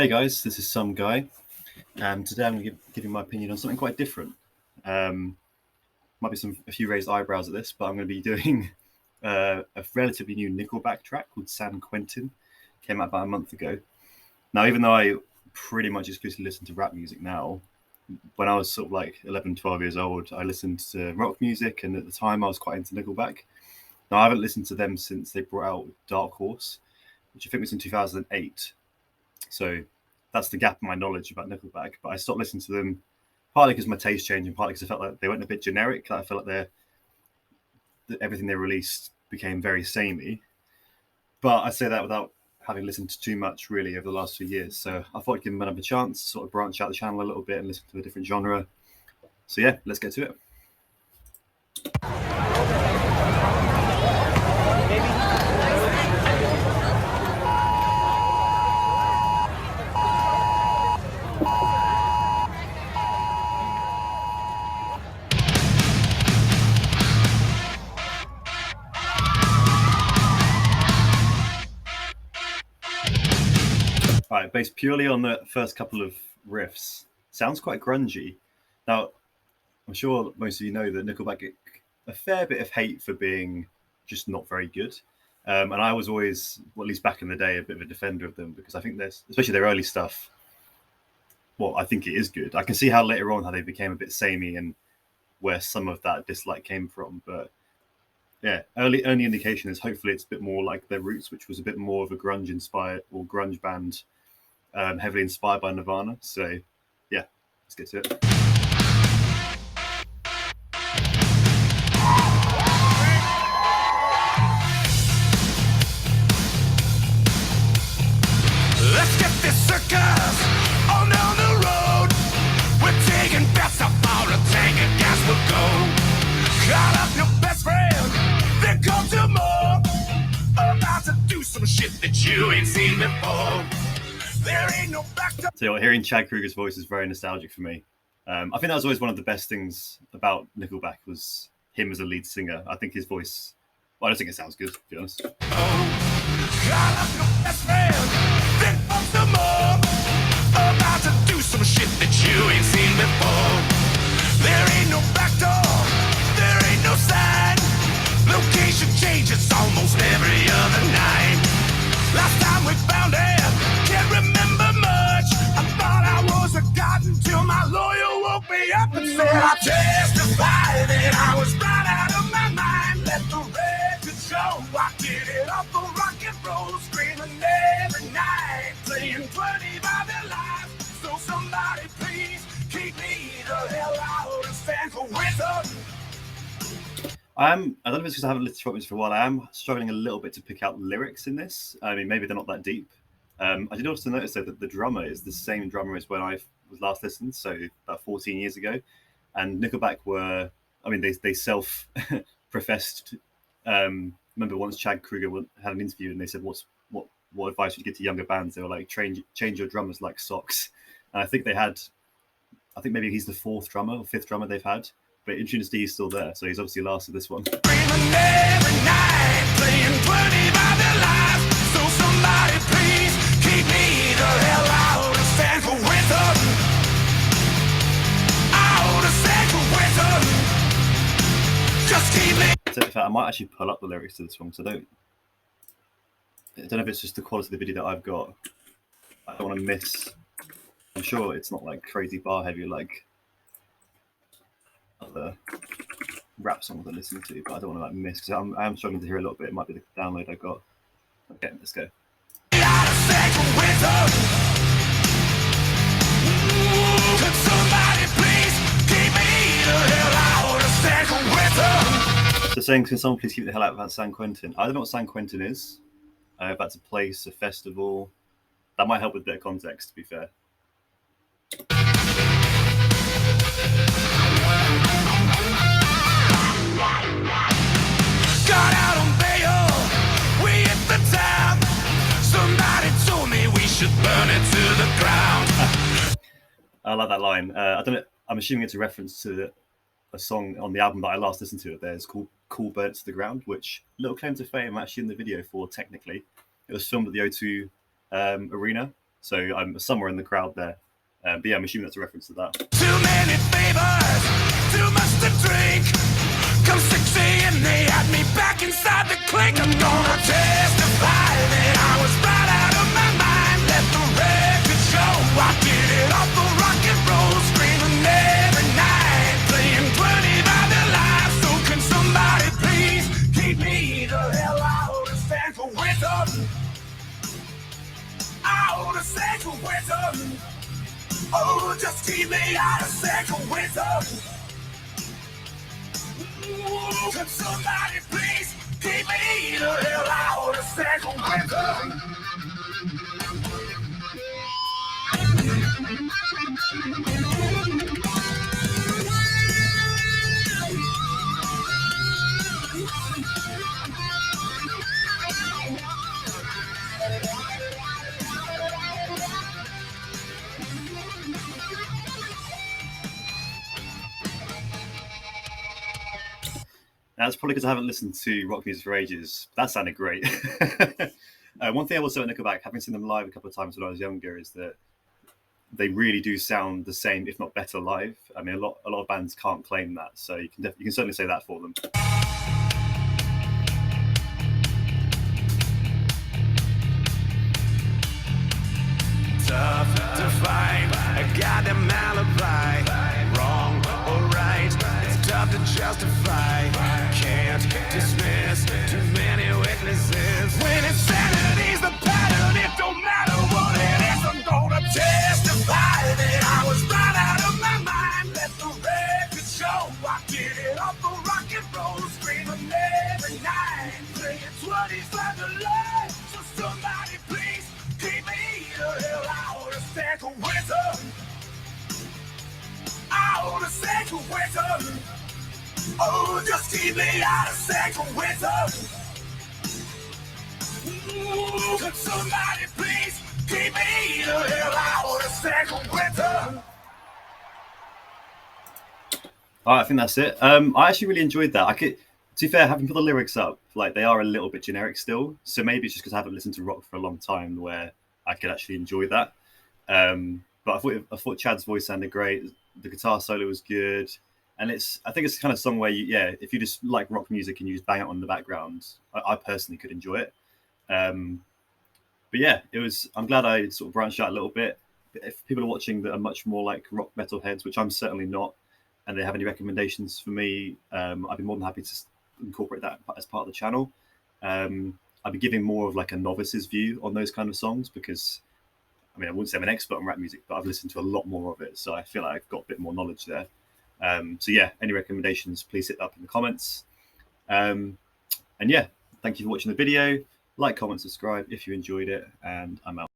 Hey guys, this is some guy, and today I'm going to give you my opinion on something quite different. Might be a few raised eyebrows at this, but I'm going to be doing a relatively new Nickelback track called San Quentin. Came out about a month ago. Now, even though I pretty much exclusively listen to rap music now, when I was sort of like 11, 12 years old, I listened to rock music, and at the time I was quite into Nickelback. Now, I haven't listened to them since they brought out Dark Horse, which I think was in 2008. So that's the gap in my knowledge about Nickelback. But I stopped listening to them partly because my taste changed, and partly because I felt like they went a bit generic. I felt like everything they released became very samey. But I say that without having listened to too much really over the last few years. So I thought I'd give them another chance, sort of branch out the channel a little bit and listen to a different genre. So yeah, let's get to it. All right, based purely on the first couple of riffs, sounds quite grungy. Now, I'm sure most of you know that Nickelback get a fair bit of hate for being just not very good. And I was always, well, at least back in the day, a bit of a defender of them because I think there's, especially their early stuff, well, I think it is good. I can see how later on how they became a bit samey and where some of that dislike came from. But yeah, early indication is hopefully it's a bit more like their roots, which was a bit more of a grunge inspired or grunge band, heavily inspired by Nirvana. So yeah, let's get to it. Let's get this circus on down the road. We're taking bets up on a tank of gas will go. Call up your best friend, then come to more. About to do some shit that you ain't seen before. There ain't no back to. So hearing Chad Kroeger's voice is very nostalgic for me. I think that was always one of the best things about Nickelback was him as a lead singer. I think his voice, well, I don't think it sounds good, to be honest. Call up your best friend, then come to more. About to do some shit that you ain't seen before. There ain't no back door, there ain't no sign. Location changes almost every other night. Last time we found it, can't remember much. I thought I was a god until my lawyer woke me up and said I testified that I was right out of my mind. Let the record show I did it off the rock and roll, screaming every night, playing 20 by the life. So somebody please keep me the hell out of San Quentin. I don't know if it's because I haven't listened to rock music for a while. I am struggling a little bit to pick out lyrics in this. I mean, maybe they're not that deep. I did also notice though that the drummer is the same drummer as when I was last listened, so about 14 years ago. And Nickelback were, I mean, they self-professed. Remember once Chad Kroeger had an interview and they said, what advice would you give to younger bands? They were like, change your drummers like socks. And I think maybe he's the fourth drummer or fifth drummer they've had. But Intunus D is still there, so he's obviously lasted this one. Screaming every night, playing 20 by the life. So somebody please keep me the hell out of San Quentin. Out of San Quentin. Just keep me. So in fact, I might actually pull up the lyrics to this one, because I don't know if it's just the quality of the video that I've got. I don't want to miss. I'm sure it's not like crazy bar heavy like other rap songs I listen to, but I don't want to like miss because I am struggling to hear a little bit. It might be the download I got. Okay, let's go. Out of San Quentin. Could somebody please keep me the hell out of San Quentin? So saying, can someone please keep the hell out of San Quentin? I don't know what San Quentin is. If that's a place, a festival. That might help with a bit of context, to be fair. Got out on bail, we hit the town. Somebody told me we should burn it to the ground. I like that line. I don't know. I'm assuming it's a reference to a song on the album that I last listened to. It's called "Cool Burn It to the Ground," which little claim to fame actually in the video for. Technically, it was filmed at the O2 Arena So I'm somewhere in the crowd there. But yeah, I'm assuming that's a reference to that. Too many favors, too much to drink. Come 6 a.m. they had me back inside the clink. I'm gonna testify that I was right out of my mind. Let the record show I did it off the rock and roll, screaming every night, playing 25 their lives. So can somebody please keep me the hell out of San Quentin? Out of San Quentin. Oh, just keep me out of San Quentin. Can somebody please keep me the hell out of San Quentin? That's probably because I haven't listened to rock music for ages. That sounded great. One thing I will say about Nickelback, having seen them live a couple of times when I was younger, is that they really do sound the same, if not better, live. I mean, a lot of bands can't claim that, so you can certainly say that for them. Tough to find a goddamn alibi. Wrong or right, it's tough to justify. Can't dismiss too many witnesses. When insanity's the pattern, it don't matter what it is. I'm gonna testify that I was right out of my mind. Let the record show I did it off the rock and roll, screaming every night, playing 25 to life. So somebody please keep me the hell out of San Quentin. Out of San Quentin. Oh, just keep me out of San Quentin. Could somebody please keep me the hell out of San Quentin? All right, I think that's it. I actually really enjoyed that. To be fair, having put the lyrics up, like they are a little bit generic still. So maybe it's just because I haven't listened to rock for a long time where I could actually enjoy that. But I thought Chad's voice sounded great. The guitar solo was good, and I think it's the kind of song where if you just like rock music and you just bang it on in the background, I personally could enjoy it. But yeah, I'm glad I sort of branched out a little bit. If people are watching that are much more like rock metal heads, which I'm certainly not, and they have any recommendations for me, I'd be more than happy to incorporate that as part of the channel. I'd be giving more of like a novice's view on those kind of songs because, I mean, I wouldn't say I'm an expert on rap music, but I've listened to a lot more of it, so I feel like I've got a bit more knowledge there. So yeah, any recommendations, please hit that up in the comments. And yeah, thank you for watching the video. Like, comment, subscribe if you enjoyed it, and I'm out.